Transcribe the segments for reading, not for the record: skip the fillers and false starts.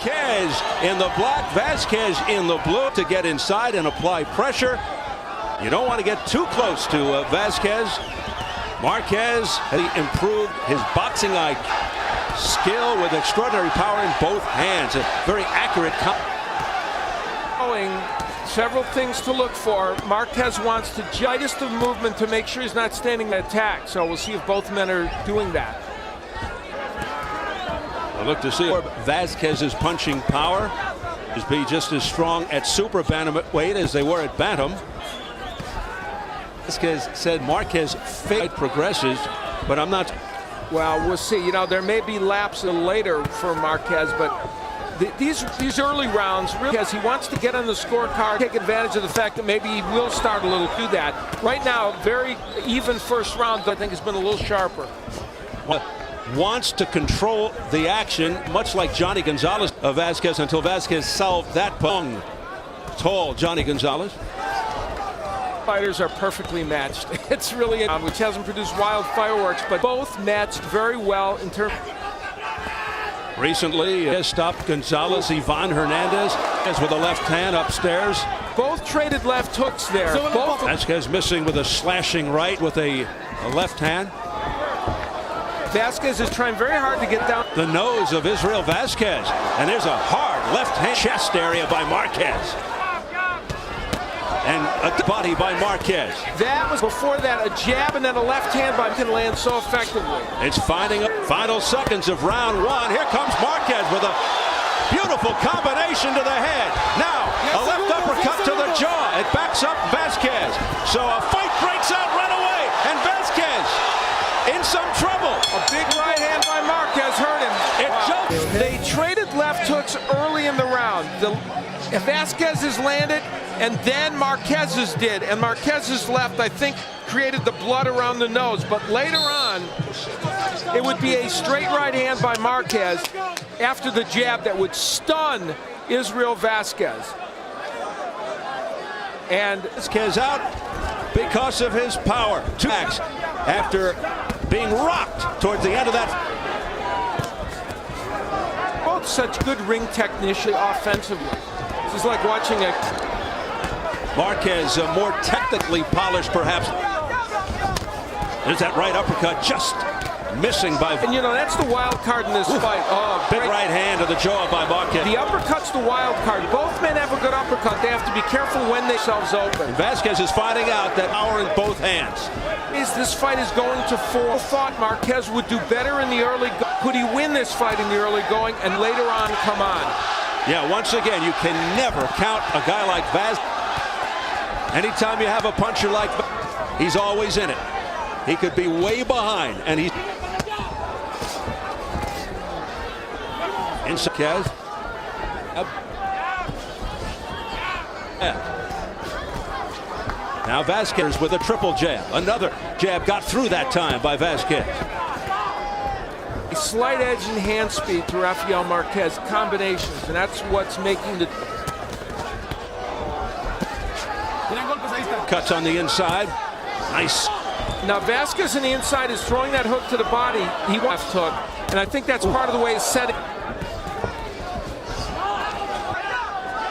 Marquez in the black, Vazquez in the blue to get inside and apply pressure. You don't want to get too close to Vazquez. Marquez has improved his boxing skill with extraordinary power in both hands. A very accurate. Several things to look for. Marquez wants to just the movement to make sure he's not standing to attack. So we'll see if both men are doing that. We'll look to see if Vazquez's punching power is be just as strong at super bantamweight as they were at bantam. Vazquez said Marquez fake progresses, but I'm not. Well, we'll see. You know, there may be lapses later for Marquez, but these early rounds, really, because he wants to get on the scorecard, take advantage of the fact that maybe he will start a little to that. Right now, very even first round, I think has been a little sharper. Wants to control the action, much like Johnny Gonzalez of Vazquez, until Vazquez solved that pong. Tall Johnny Gonzalez. Fighters are perfectly matched. It's really which hasn't produced wild fireworks, but both matched very well in terms. Recently, has stopped Gonzalez. Ivan Hernandez with a left hand upstairs. Both traded left hooks there. Both. Vazquez missing with a slashing right with a left hand. Vazquez is trying very hard to get down the nose of Israel Vazquez, and there's a hard left hand chest area by Marquez. And a body by Marquez. That was before that a jab and then a left hand by can land so effectively. It's final seconds of round one. Here comes Marquez with a beautiful combination to the head. Now a left uppercut to the jaw. It backs up Vazquez. So a fight breaks out right away, and Vazquez in some trouble. A big right hand by Marquez hurt him. They traded left hooks early in the round. Vazquez's landed, and then Marquez's did. And Marquez's left, I think, created the blood around the nose. But later on, it would be a straight right hand by Marquez after the jab that would stun Israel Vazquez. And Vazquez out because of his power. Two backs after being rocked towards the end of that. Both such good ring technician offensively. This is like watching a Marquez more technically polished, perhaps. There's that right uppercut just missing by. And you know, that's the wild card in this fight. Oh, big right hand to the jaw by Marquez. The uppercut's the wild card. Both men have a good uppercut. They have to be careful when they themselves open. Vazquez is finding out that power in both hands. This fight is going to fall. Thought Marquez would do better in the early. Could he win this fight in the early going and later on come on? Yeah, once again, you can never count a guy like Vaz. Anytime you have a puncher like Vaz, he's always in it. He could be way behind, and he's inside. Now Vazquez with a triple jab. Another jab got through that time by Vazquez. A slight edge in hand speed to Rafael Marquez combinations, and that's what's making the cuts on the inside. Nice. Now Vazquez on the inside is throwing that hook to the body. He wants left hook, and I think that's part of the way it's set.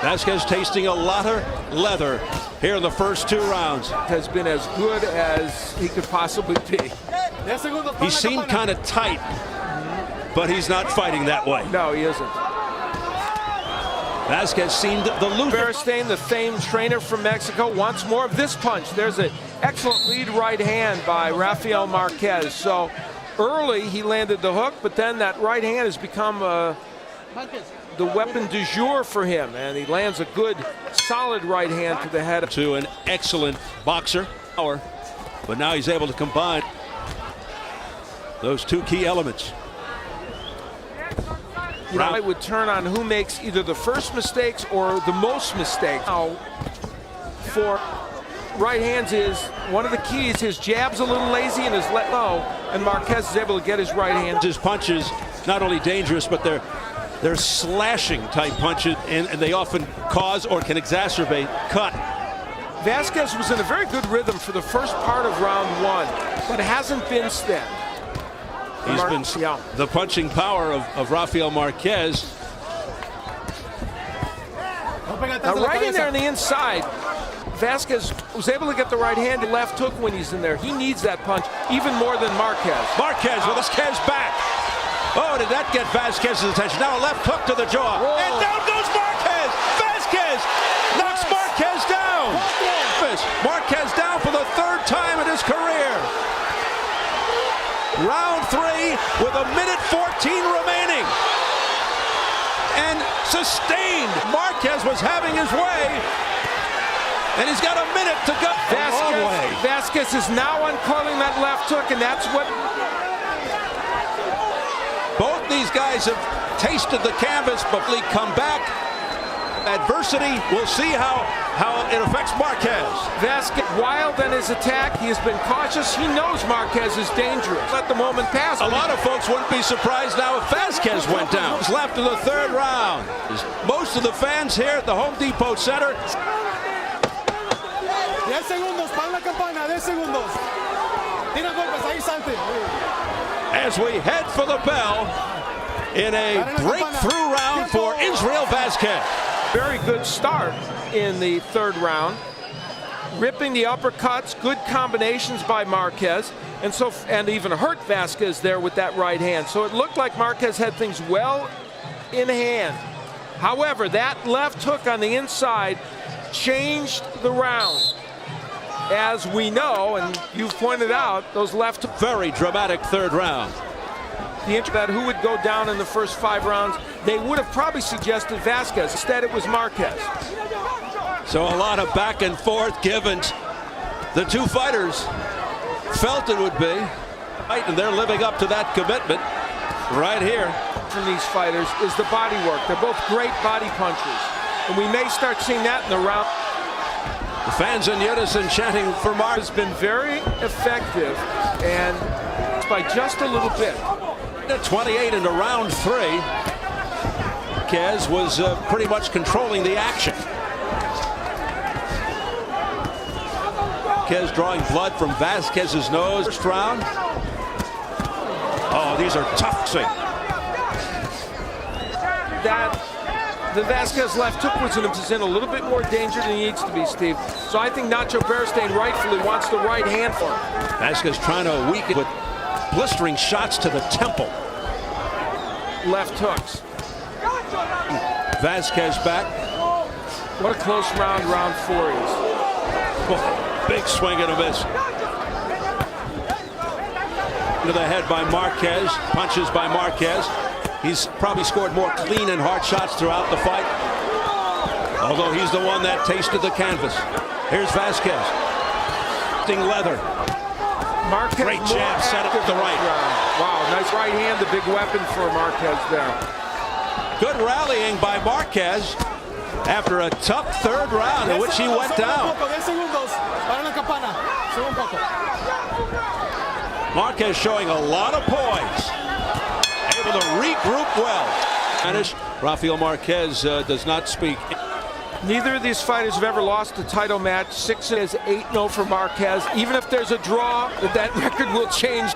Vazquez tasting a lot of leather here in the first two rounds. Has been as good as he could possibly be. He seemed kind of tight, but he's not fighting that way. No, he isn't. Vazquez seemed the loser. Beristain, the famed trainer from Mexico, wants more of this punch. There's an excellent lead right hand by Rafael Marquez. So early he landed the hook, but then that right hand has become the weapon du jour for him, and he lands a good, solid right hand to the head. To an excellent boxer, but now he's able to combine those two key elements. You know, it would turn on who makes either the first mistakes or the most mistakes. Now, for right hands is one of the keys. His jab's a little lazy and is let low, and Marquez is able to get his right hand. His punches not only dangerous, but they're slashing type punches, and they often cause or can exacerbate cut. Vazquez was in a very good rhythm for the first part of round one, but hasn't been then. He's been the punching power of Rafael Marquez Now, right in there on the inside, Vazquez was able to get the right-handed left hook when he's in there. He needs that punch even more than Marquez. Marquez with Vazquez back. Oh, did that get Vazquez's attention? Now a left hook to the jaw. Whoa. And down goes Marquez. Vazquez knocks Marquez down. Marquez down for the third time in his career. Round 3 with 1:14 remaining. And sustained. Marquez was having his way. And he's got a minute to go. Vazquez is now uncoiling that left hook, and that's what... Both these guys have tasted the canvas, but they come back. Adversity, we'll see how it affects Marquez. Vazquez, wild in his attack. He has been cautious. He knows Marquez is dangerous. Let the moment pass. A lot of folks wouldn't be surprised now if Vazquez went down. It's left in the third round. Most of the fans here at the Home Depot Center. 10 segundos, para la campana, 10 segundos. Tira golpes, ahí salte. As we head for the bell in a breakthrough round for Israel Vazquez. Very good start in the third round. Ripping the uppercuts, good combinations by Marquez, and even hurt Vazquez there with that right hand. So it looked like Marquez had things well in hand. However, that left hook on the inside changed the round. As we know, and you've pointed out, those left... Very dramatic third round. The interest that who would go down in the first 5 rounds, they would have probably suggested Vazquez. Instead, it was Marquez. So a lot of back and forth given. The two fighters felt it would be. And they're living up to that commitment right here. From these fighters is the body work. They're both great body punchers. And we may start seeing that in the round. The fans in unison chanting for Mark. Has been very effective, and by just a little bit. 28 into round 3. Marquez was pretty much controlling the action. Marquez drawing blood from Vazquez's nose. First round. Oh, these are tough things. The Vazquez left hook was in a little bit more danger than he needs to be, Steve. So I think Nacho Beristain rightfully wants the right hand for him. Vazquez trying to weaken with blistering shots to the temple. Left hooks. Vazquez back. What a close round 4 is. Oh, big swing and a miss. Into the head by Marquez. Punches by Marquez. He's probably scored more clean and hard shots throughout the fight. Although he's the one that tasted the canvas. Here's Vazquez. Leather. Marquez great jab set up to the right. Wow, nice right hand, the big weapon for Marquez there. Good rallying by Marquez after a tough third round in which he went down. Marquez showing a lot of poise. Able to regroup well. Rafael Marquez does not speak. Neither of these fighters have ever lost a title match. 6 is 8-0 for Marquez. Even if there's a draw, that record will change.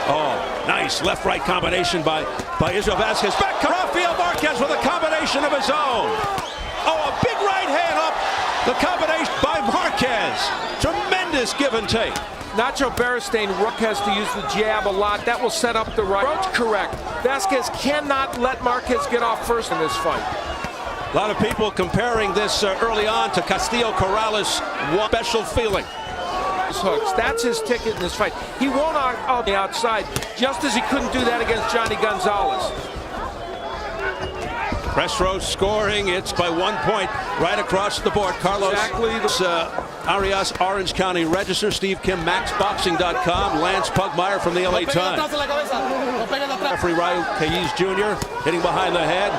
Oh, nice left-right combination by Israel Vazquez. Back Rafael Marquez with a combination of his own. Oh, a big right hand up. The combination by Marquez. Tremendous give and take. Nacho Beristain has to use the jab a lot. That will set up the right. Approach correct. Vazquez cannot let Marquez get off first in this fight. A lot of people comparing this early on to Castillo Corrales. One special feeling. Hooks. That's his ticket in this fight. He won't out the outside, just as he couldn't do that against Johnny Gonzalez. Press row scoring. It's by 1 point right across the board. Carlos Arias, Orange County Register. Steve Kim, MaxBoxing.com. Lance Pugmire from the LA Times. Referee Rafael Marquez Jr. hitting behind the head.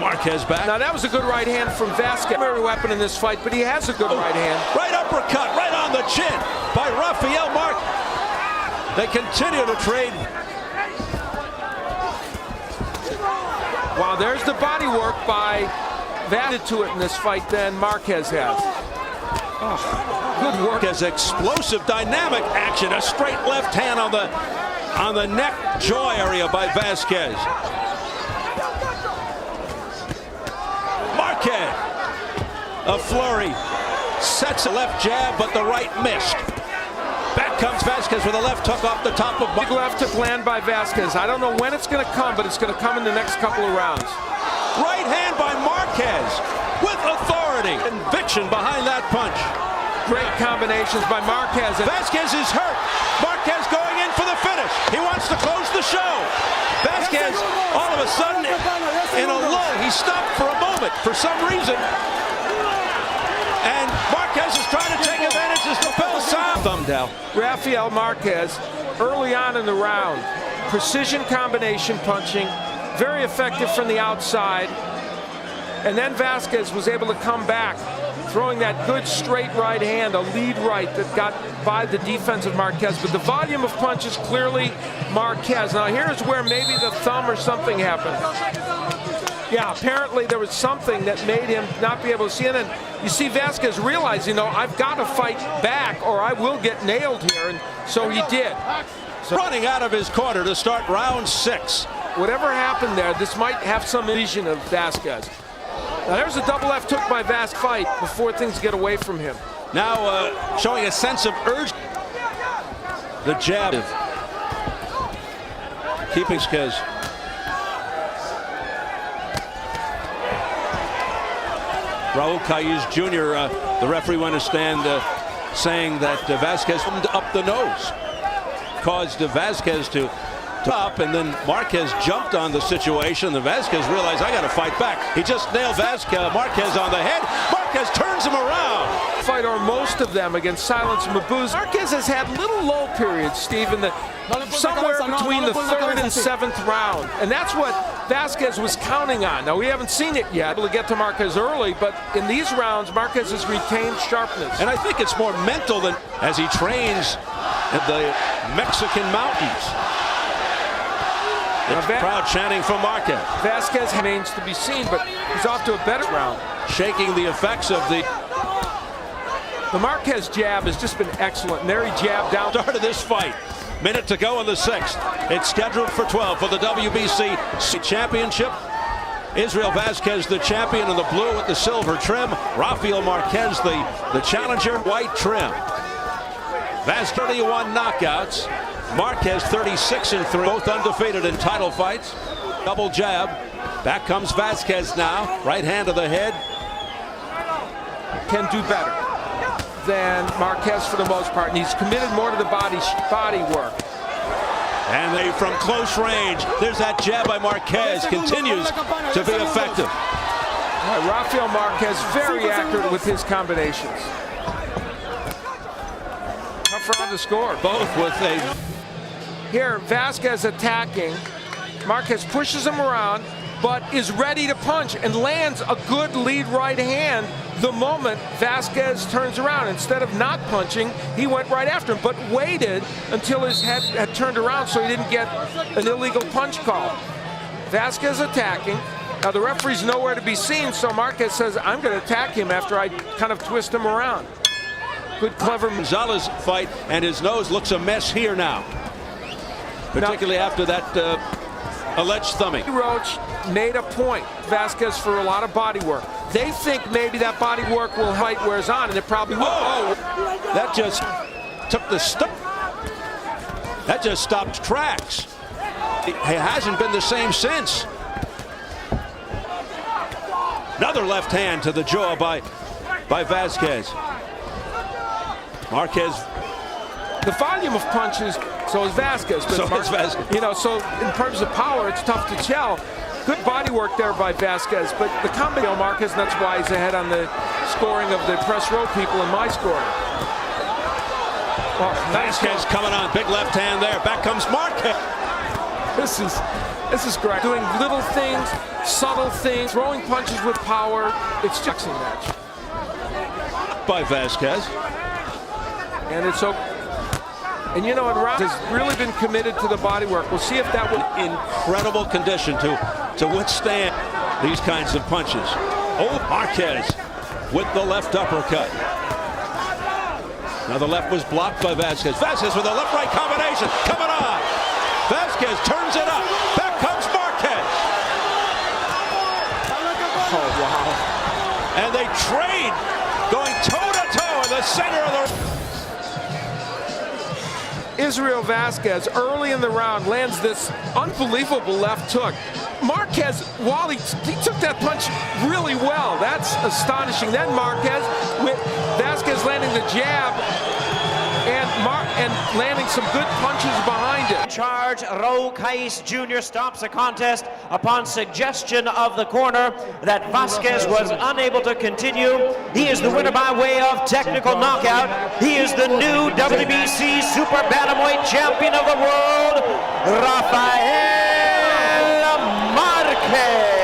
Marquez back. Now that was a good right hand from Vazquez. Primary weapon in this fight, but he has a good right hand. Right uppercut, right on the chin by Rafael Marquez. They continue to trade. Wow, there's the body work by Vazquez to it in this fight than Marquez has. Oh, good work. As explosive, dynamic action. A straight left hand on the neck, jaw area by Vazquez. Marquez. A flurry. Sets a left jab, but the right missed. Back comes Vazquez with a left hook off the top of Big left hook land by Vazquez. I don't know when it's going to come, but it's going to come in the next couple of rounds. Right hand by Marquez with authority. Conviction behind that punch. Great combinations by Marquez. Vazquez is hurt. Marquez going in for the finish. He wants to close the show. Vazquez, all of a sudden, in a lull. He stopped for a moment for some reason. And Marquez is trying to take advantage of the bell sound. Thumb down. Rafael Marquez, early on in the round, precision combination punching, very effective from the outside. And then Vazquez was able to come back, throwing that good straight right hand, a lead right that got by the defense of Marquez. But the volume of punches, clearly Marquez. Now here's where maybe the thumb or something happened. Yeah, apparently there was something that made him not be able to see it. And you see Vazquez realize, I've got to fight back or I will get nailed here. And so he did. So running out of his corner to start round 6. Whatever happened there, this might have some vision of Vazquez. Now there's a double left hook by Vazquez fight before things get away from him. Now showing a sense of urge. The jab. Keeping Vazquez. Raul Cayuse Jr., the referee went to stand saying that Vazquez up the nose. Caused Vazquez to top, and then Marquez jumped on the situation. The Vazquez realized, I got to fight back. He just nailed Marquez on the head. Marquez turns him around. Fight, or most of them, against Silence Mabuse. Marquez has had little lull periods, Steve, somewhere between the 3rd and 7th round. And that's what Vazquez was counting on. Now, we haven't seen it yet, able to get to Marquez early, but in these rounds, Marquez has retained sharpness. And I think it's more mental than as he trains in the Mexican mountains. The crowd chanting for Marquez. Vazquez remains to be seen, but he's off to a better round. Shaking the effects of the Marquez jab has just been excellent, and there he jabbed down. Start of this fight. Minute to go in the 6th. It's scheduled for 12 for the WBC Championship. Israel Vazquez, the champion in the blue with the silver trim. Rafael Marquez, the challenger, white trim. Vazquez 31 knockouts. Marquez 36-3, both undefeated in title fights. Double jab. Back comes Vazquez now. Right hand to the head. Can do better than Marquez for the most part, and he's committed more to the body work. And they from close range. There's that jab by Marquez. Continues to be effective. Rafael Marquez very accurate with his combinations. Tough round to score. Both with a... Here, Vazquez attacking. Marquez pushes him around, but is ready to punch and lands a good lead right hand the moment Vazquez turns around. Instead of not punching, he went right after him, but waited until his head had turned around so he didn't get an illegal punch call. Vazquez attacking. Now the referee's nowhere to be seen, so Marquez says, I'm going to attack him after I kind of twist him around. Good, clever. Gonzalez fight, and his nose looks a mess here now. Particularly after that alleged thumbing. Roach made a point, Vazquez, for a lot of body work. They think maybe that body work will fight wears on, and it probably will. Oh, that just took the stop. That just stopped tracks. It hasn't been the same since. Another left hand to the jaw by Vazquez. Marquez. The volume of punches, so is Vazquez. But so is Vazquez. So in terms of power, it's tough to tell. Good body work there by Vazquez, but the combination of Marquez, and that's why he's ahead on the scoring of the press row people in my scoring. Well, Vazquez coming on, big left hand there. Back comes Marquez. This is great. Doing little things, subtle things, throwing punches with power. It's just a match. By Vazquez. And it's so. And in rounds has really been committed to the body work. We'll see if that will. Incredible condition to withstand these kinds of punches. Oh, Marquez with the left uppercut. Now the left was blocked by Vazquez. Vazquez with a left-right combination coming on. Vazquez turns it up. Back comes Marquez. Oh, wow. and they trade, going toe-to-toe in the center of the... Israel Vazquez early in the round lands this unbelievable left hook. Marquez, while he took that punch really well, that's astonishing. Then Marquez with Vazquez landing the jab and landing some good punches behind it. Charge, Raul Cais Jr. stops the contest upon suggestion of the corner that Vazquez was unable to continue. He is the winner by way of technical knockout. He is the new WBC Super Bantamweight Champion of the World, Rafael Marquez.